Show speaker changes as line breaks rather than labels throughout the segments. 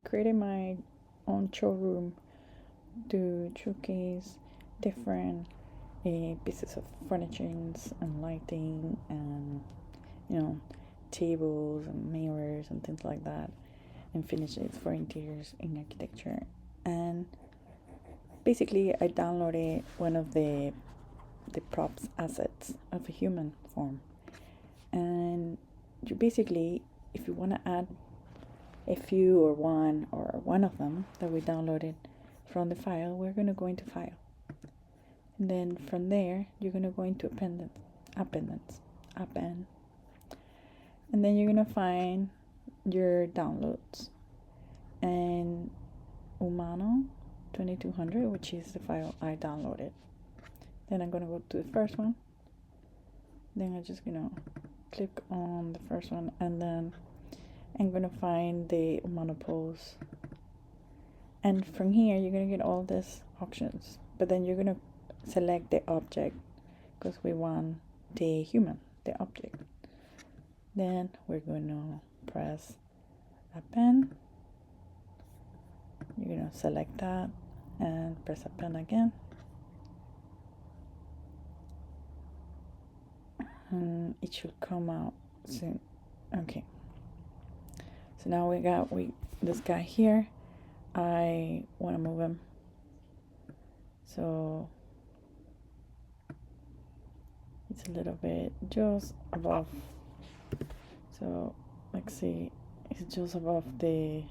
created my own showroom to showcase different pieces of furniture and lighting and you know tables and mirrors and things like that, and finishes for interiors in architecture. And basically I downloaded one of the props assets of a human form. And you basically, if you want to add a few or one of them that we downloaded from the file, we're going to go into file. And then from there, you're going to go into append. And then you're going to find your downloads. And Humano 2200, which is the file I downloaded. Then I'm going to go to the first one. Then I'm just going to click on the first one, and then I'm going to find the Humano pose. And from here, you're going to get all these options. But then you're going to select the object because we want the human, the object. Then we're going to press append. You're going to select that and press append again. And it should come out soon. Okay. So now we got this guy here. I want to move him. So it's a little bit just above. So let's see, it's just above the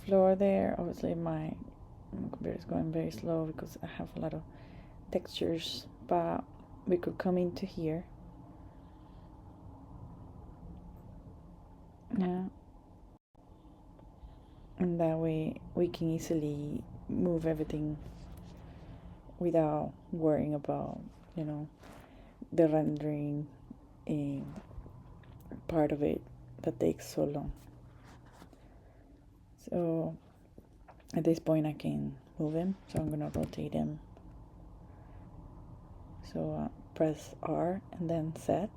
floor there. Obviously my computer is going very slow because I have a lot of textures, but we could come into here. Yeah. And that way we can easily move everything without worrying about, the rendering part of it that takes so long. So at this point I can move him, so I'm gonna rotate him. So press R and then set,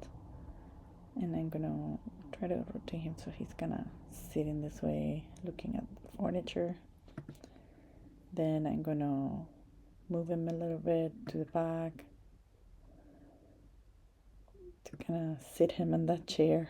and I'm gonna try to rotate him so he's gonna sit in this way looking at the furniture. Then I'm gonna move him a little bit to the back to kind of sit him in that chair.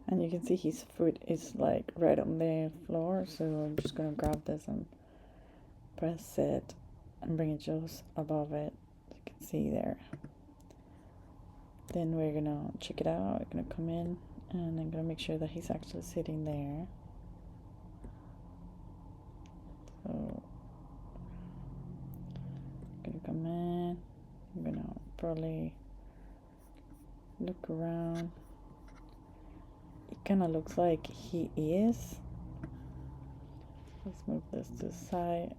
And you can see his foot is like right on the floor, so I'm just gonna grab this and press set and bring it just above it, you can see there. Then we're gonna check it out. We're gonna come in and I'm gonna make sure that he's actually sitting there. So I'm gonna come in, I'm gonna probably look around. It kind of looks like he is. Let's move this to the side.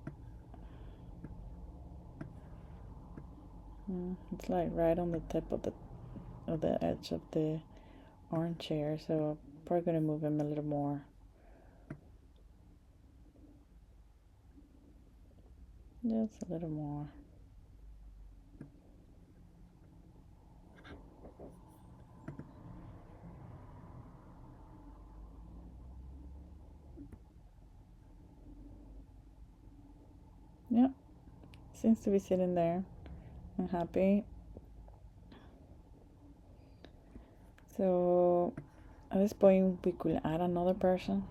It's like right on the tip of the edge of the armchair, so I'm probably gonna move him a little more. Just a little more. Yep, seems to be sitting there. I'm happy. So at this point we could add another person.